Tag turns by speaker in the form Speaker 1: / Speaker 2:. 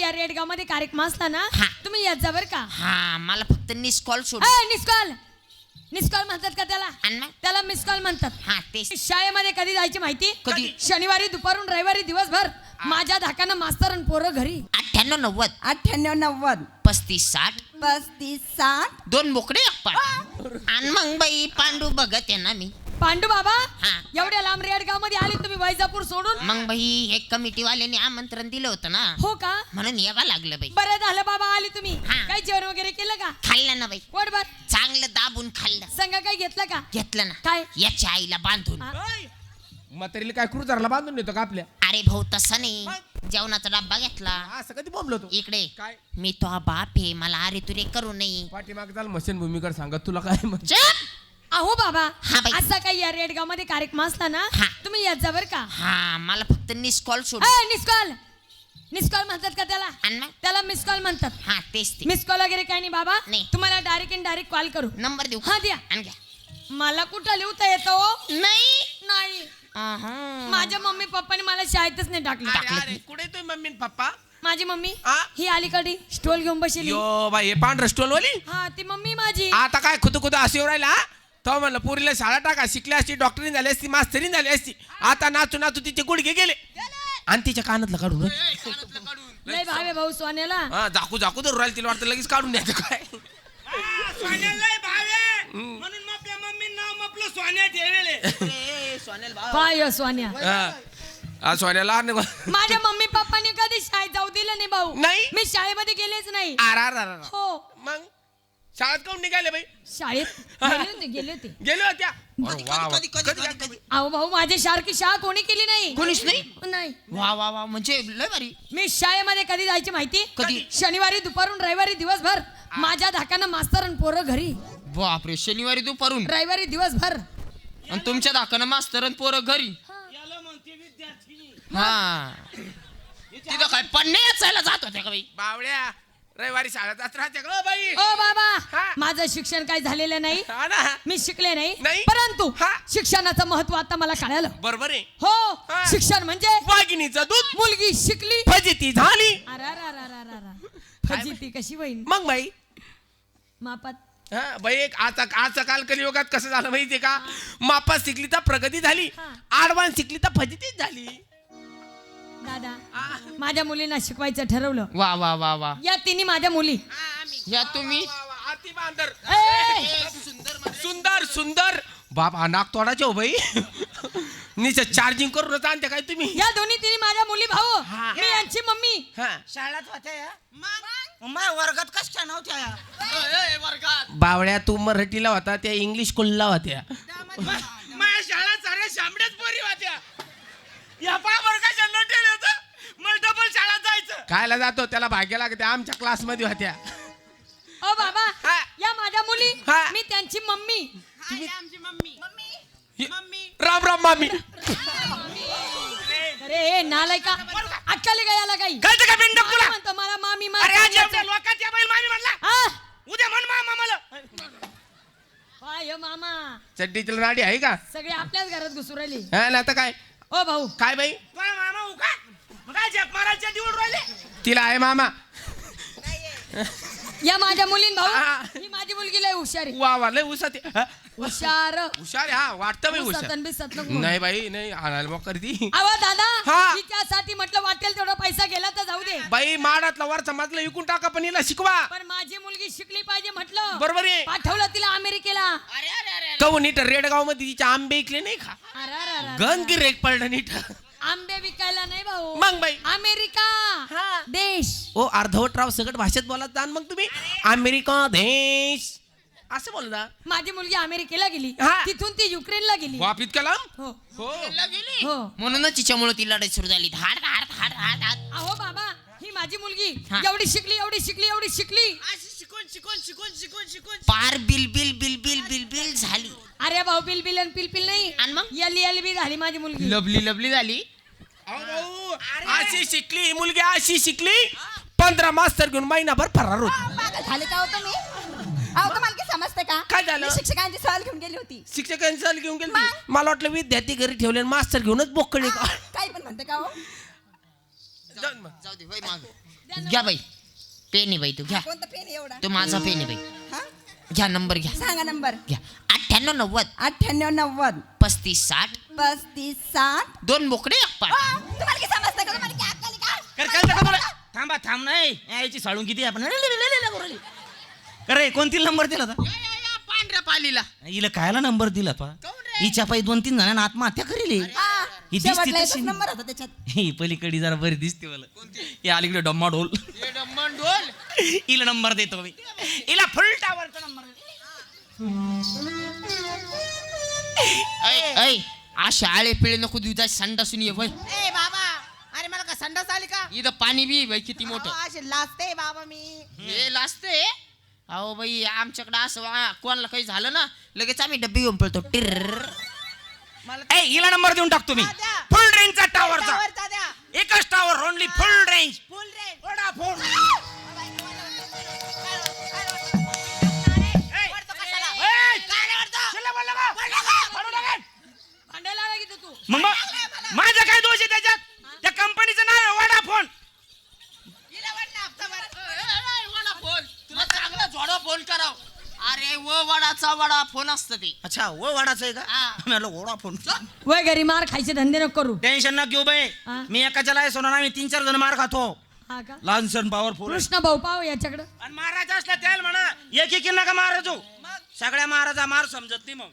Speaker 1: या रेडगाव मध्ये कार्यक्रम असला ना
Speaker 2: हा.
Speaker 1: तुम्ही यात जा बर का.
Speaker 2: हा मला फक्त मिस कॉल सोड
Speaker 1: मिस कॉल म्हणतात का त्याला?
Speaker 2: आणि मग?
Speaker 1: त्याला मिस कॉल म्हणतात.
Speaker 2: हा तेच
Speaker 1: शाळेमध्ये कधी जायची माहिती?
Speaker 2: कधी?
Speaker 1: शनिवारी दुपारून रविवारी दिवसभर माझ्या धाकानं मास्तर आणि पोरं घरी.
Speaker 2: 98 90
Speaker 3: 98 90
Speaker 2: 35 60
Speaker 3: 35 60
Speaker 2: दोन बोकडे एक पाट आणि मग बाई पांडू बघत आहे ना मी.
Speaker 1: पांडू बाबा
Speaker 2: हा.
Speaker 1: एवढ्या लांब रेडगाव मध्ये आले तुम्ही वैजापूर सोडून?
Speaker 2: मग बाई हे कमिटी वाल्यांनी आमंत्रण दिलं होतं ना
Speaker 1: हो का?
Speaker 2: म्हणून यावं लागलं बाई.
Speaker 1: बरं झालं बाबा आले तुम्ही.
Speaker 2: हा.
Speaker 1: काही जेवण वगैरे केलं का?
Speaker 2: खाल्लं ना बाई
Speaker 1: पोटभर
Speaker 2: चांगलं दाबून खाल्लं.
Speaker 1: संग काही घेतलं का?
Speaker 2: घेतलं ना
Speaker 1: काय?
Speaker 2: याच्या आईला बांधून.
Speaker 1: हा.
Speaker 4: म्हातारीला काय क्रुझरला बांधून देतो का आपल्या?
Speaker 2: अरे भाऊ तसं नाही जेवणाचा डब्बा घेतला.
Speaker 4: असं कधी बोंबलो तू?
Speaker 2: इकडे
Speaker 4: काय
Speaker 2: मी तो बाप आहे मला अरे तुरे करू नये.
Speaker 4: पाठीमाग चाल मशीन भूमीकर सांगत तुला काय म्हणजे
Speaker 2: चुप!
Speaker 1: अहो बाबा
Speaker 2: हा बाई.
Speaker 1: असा काही या रेडगाव मध्ये कार्यक्रम असला ना
Speaker 2: हा.
Speaker 1: तुम्ही यात जा बर का.
Speaker 2: हा मला फक्त मिस कॉल सोड
Speaker 1: मिस कॉल म्हणतात का त्याला?
Speaker 2: आणि मग?
Speaker 1: त्याला मिस कॉल म्हणतात.
Speaker 2: हा तेच ते
Speaker 1: मिस कॉल वगैरे काही नाही बाबा.
Speaker 2: नाही.
Speaker 1: तुम्हाला डायरेक्ट कॉल करू.
Speaker 2: नंबर देऊ
Speaker 1: हा द्या.
Speaker 2: आणि घ्या.
Speaker 1: मला कुठं लिहता येतो?
Speaker 2: नाही
Speaker 1: नाही.
Speaker 2: अहं.
Speaker 1: माझ्या मम्मी पप्पाने मला शाळेतच नाही टाकलं.
Speaker 4: अरे कुठे येतोय मम्मी आणि पप्पा?
Speaker 1: माझी मम्मी
Speaker 4: आ?
Speaker 1: ही अलीकडे स्टॉल घेऊन बसली.
Speaker 4: यो बाई हे पांढरं स्टोल वाली
Speaker 1: हा ती मम्मी माझी.
Speaker 4: आता काय खुद असं येऊ राहिला? तो म्हणलं पोरीला शाळा टाका, शिकली असती, डॉक्टरीन झाली असती, मास्तरीन झाली असती. आता नाचू नाचू तिचे गुडघे गेले आणि तिच्या कानातलं काढून रे.
Speaker 1: लय भावे भाऊ सोन्याला.
Speaker 4: हा झाकू झाकू तर राहिलं तिला वाटतं लगेच काढून द्यायचं काय.
Speaker 5: म्हणून आपल्या मम्मी नाव आपलं सोन्या ठेवले.
Speaker 1: काय सोन्या?
Speaker 4: हा सोन्याला
Speaker 1: माझ्या मम्मी पप्पाने कधी शाळेत जाऊ दिलं नाही भाऊ.
Speaker 4: नाही?
Speaker 1: मी शाळेमध्ये गेलेच नाही. हो
Speaker 4: मग शाळेत काऊन निघाले बाई?
Speaker 1: शाळेत गेले होते.
Speaker 4: गेले होत्या अरे वा वा. कधी?
Speaker 1: अहो भाऊ माझ्या सारखी शाळा कोणी केली नाही.
Speaker 2: कोणीच नाही
Speaker 1: नाही.
Speaker 2: वा वा वा म्हणजे लय भारी.
Speaker 1: मी शाळेमध्ये कधी जायची माहिती?
Speaker 2: कधी?
Speaker 1: शनिवारी दुपारून रविवारी दिवसभर माझ्या धाकानं मास्तर आणि पोरं घरी.
Speaker 2: बापरे शनिवारी दुपारून
Speaker 1: रविवारी दिवसभर.
Speaker 2: आणि तुमच्या दाखवणं मास्तर आणि पोरं घरी.
Speaker 5: याला म्हणते विद्यार्थी.
Speaker 2: हा तिथं काय पन्ने याचायला जात होते का बाई?
Speaker 4: बावड्या रविवारी शाळेत जात राहते का बाई?
Speaker 1: ओ बाबा
Speaker 4: हा.
Speaker 1: माझं शिक्षण काही झालेलं नाही.
Speaker 4: हा ना
Speaker 1: मी शिकले नाही.
Speaker 4: नाही?
Speaker 1: परंतु
Speaker 4: हा.
Speaker 1: शिक्षणाचं महत्व आता मला कळालं.
Speaker 4: बरोबर आहे.
Speaker 1: हो
Speaker 4: हा.
Speaker 1: शिक्षण म्हणजे
Speaker 4: वाघिणीचं दूध
Speaker 1: मुलगी शिकली.
Speaker 4: फजिती झाली.
Speaker 1: अरारारारारा. फजिती कशी होईल?
Speaker 4: मग बाई
Speaker 1: मापात
Speaker 4: हा बाई एक आजचा काल कलियुगात कसं झालं माहितीये का? मापात शिकली तर प्रगती झाली,
Speaker 1: हा.
Speaker 4: आडवान शिकली तर फजितीच झाली.
Speaker 1: दादा माझ्या मुलींना शिकवायचं ठरवलं.
Speaker 2: वा वा वा वा
Speaker 1: या तिन्ही माझ्या मुली.
Speaker 2: या तुम्ही
Speaker 4: अति बांदर
Speaker 1: ए!
Speaker 4: सुंदर सुंदर बाप हा नाक तोडाचे हो बाई. निश्चित चार्जिंग करूनच आणते काय तुम्ही?
Speaker 1: या दोन्ही तिन्ही माझ्या मुली भाऊ.
Speaker 4: हा.
Speaker 1: मी यांची मम्मी.
Speaker 4: हा.
Speaker 5: शाळेत होत्या मग वर्गात कशा नव्हत्या?
Speaker 4: बावड्या तू मराठीला होता त्या इंग्लिश स्कूलला होत्या.
Speaker 5: माझ्या शाळेत साऱ्या शांबड्याच पोरी होत्या. या वर्गाच्या नटेल होतं मला डबल शाळेत जायचं.
Speaker 4: कायला जातो त्याला भाग्य लागते. आमच्या क्लासमध्ये होत्या.
Speaker 1: ओ बाबा
Speaker 4: हा.
Speaker 1: या माझ्या मुली.
Speaker 4: हा.
Speaker 1: मी त्यांची मम्मी.
Speaker 5: आमची मम्मी
Speaker 4: राम राम मामी.
Speaker 1: अरे नालाय का अक्काले का याला काही
Speaker 5: कळतं का बिंडक
Speaker 1: मामी
Speaker 5: तुला?
Speaker 1: म्हणतो मला मामी
Speaker 5: अरे आज
Speaker 1: मला.
Speaker 5: एवढ्या लोकात या बैल मामी म्हणला.
Speaker 1: हा?
Speaker 5: उद्या म्हण मामाला.
Speaker 1: काय हो मामा
Speaker 4: चड्डीची नाडी आहे का?
Speaker 1: सगळे आपल्याच घरात घुसू राहिली.
Speaker 4: हा ना आता काय
Speaker 1: ओ भाऊ
Speaker 4: काय बाई
Speaker 5: तुझा मामा उका काय जग मारायच्या दिवड राहिले.
Speaker 4: तिला आहे मामा.
Speaker 1: या माझ्या मुलीन भाऊ.
Speaker 4: हा.
Speaker 1: ही माझी मुलगी लय हुशार आहे.
Speaker 4: वा वा लय हुशार आहे. हा?
Speaker 1: हुशार
Speaker 4: हुशार आहे, हा वाटतं बाई हुशार.
Speaker 1: सतन बी सतन गुण.
Speaker 4: नाही बाई नाही आणायला मग करती.
Speaker 1: अहो दादा
Speaker 4: हा.
Speaker 1: तिच्यासाठी म्हटलं वाटेल तेवढा पैसा गेला तर जाऊ दे.
Speaker 4: बाई माडातला वरचा मजला विकून टाका पण हिला शिकवा.
Speaker 1: पण माझी मुलगी शिकली पाहिजे म्हटलं.
Speaker 4: बरोबर आहे.
Speaker 1: पाठवलं तिला अमेरिकेला.
Speaker 4: कहून नीट रेडगाव मध्ये तिचे आंबे विकले नाही खा.
Speaker 1: अरारारा.
Speaker 4: गन गिरेक पडलं नीट.
Speaker 1: आंबे विकायला नाही भाऊ.
Speaker 4: मग बाई
Speaker 1: अमेरिका
Speaker 4: हा.
Speaker 1: देश.
Speaker 4: ओ अर्धवट राव सगळं भाषेत बोलत जाण मग तुम्ही. अमेरिका देश असं बोल ना.
Speaker 1: माझी मुलगी अमेरिकेला गेली.
Speaker 4: हा.
Speaker 1: तिथून ती युक्रेनला गेली.
Speaker 4: वापित कलाम
Speaker 1: हो
Speaker 4: हो
Speaker 1: हो.
Speaker 2: म्हणूनच तिच्यामुळे ती लढाई सुरू झाली. धाड धाड धाड धाड धाड.
Speaker 1: अहो बाबा ही माझी मुलगी
Speaker 2: हा.
Speaker 1: एवढी शिकली एवढी शिकली एवढी शिकली.
Speaker 5: अशी शिकून शिकून शिकून शिकून शिकून
Speaker 2: पार bill bill bill bill bill bill झाली.
Speaker 1: अरे भाऊ बिल बिल आणि पिल नाही.
Speaker 2: आणि मग?
Speaker 1: एली एली बी झाली माझी मुलगी.
Speaker 2: लवली लवली झाली.
Speaker 4: अहो, अशी शिकली ही मुलगी अशी शिकली 15 मास्तर घेऊन महिनाभर फरार होती.
Speaker 3: पागल झाले का होतं मी? अहो तुम्हाला काय समजते का?
Speaker 4: काय झालं?
Speaker 3: मी शिक्षकांची सहल घेऊन गेली होती.
Speaker 4: शिक्षकांनी सहल घेऊन गेली.
Speaker 3: मग?
Speaker 4: मला वाटलं विद्यार्थी घरी ठेवले आणि मास्तर घेऊनच बोकळे का.
Speaker 3: काही पण म्हणते का हो?
Speaker 4: जाऊन मग.
Speaker 2: जाऊ दे होय माग. घ्या बाई पेन आहे बाई तू घ्या
Speaker 3: कोणता पेन एवढा
Speaker 2: तो माझा पेन आहे बाई
Speaker 3: हा
Speaker 2: घ्या नंबर घ्या
Speaker 3: सांगा नंबर
Speaker 2: घ्या 98
Speaker 3: 98
Speaker 2: 35 60
Speaker 3: 35 60
Speaker 2: दोन बोकडे एक पाट
Speaker 3: तुम्हाला काय समजतं का तुम्हाला काय अक्कल आहे का
Speaker 5: कळतं का तुला? थांबा थांब नाही याची साळून किती आपण करे कोणती नंबर दिला होता
Speaker 2: पांढऱ्या पालीला
Speaker 5: हिला कायला नंबर दिला पा हिच्या पायी 2-3 जणांना आत्महत्या करेल
Speaker 3: हा,
Speaker 5: ही दिसते
Speaker 3: शेवटला एकच
Speaker 5: तशी.
Speaker 3: नंबर होता त्याच्यात
Speaker 5: ही पलीकडे जरा बरी दिसते मला या अलीकडे डम्मा ढोल हिला नंबर देतो मी हिला फुल टावरचा नंबर
Speaker 2: ऐ अशा आळे पिळे नको देऊ संडासून ये वय
Speaker 6: ए बाबा अरे मला का संडास आली का
Speaker 2: इथं पाणी बी बाई किती मोठं
Speaker 6: असे लाजते बाबा मी
Speaker 2: हे लाजते अहो बाई आमच्याकडे असं कोणाला काही झालं ना लगेच आम्ही डब्बी घेऊन पळतो टिर्र
Speaker 5: ए हिला नंबर देऊन टाकतो मी
Speaker 6: द्या.
Speaker 5: फुल रेंजचा टावरचा
Speaker 6: टावरचा द्या
Speaker 5: एकच टावर ओनली फुल रेंज
Speaker 6: फुल रेंज
Speaker 5: वोडाफोन
Speaker 1: भांडायला आला की तू
Speaker 5: मग माझा काय दोष आहे त्याच्यात त्या कंपनीचं नाव आहे वोडाफोन
Speaker 2: तुला चांगला जोडा फोन कराव अरे वो वडाचा वडा फोन असतं ते
Speaker 5: अच्छा वो वाडाचं आहे का
Speaker 2: हा.
Speaker 5: मी म्हणलं वोडाफोन
Speaker 1: वय घरी मार खायचे धंदे नको करू
Speaker 5: टेन्शन ना घेऊ बाई
Speaker 1: हा.
Speaker 5: मी एकाच्या लाय सोडणार आम्ही 3-4 जण मार खातो
Speaker 1: हा का
Speaker 5: लहान सण पॉवरफुल
Speaker 1: कृष्ण भाऊ पाव याच्याकडं
Speaker 5: आणि महाराज असला त्याला म्हणा एक नका महाराजो सगळ्या महाराजा मार समजत नाही मग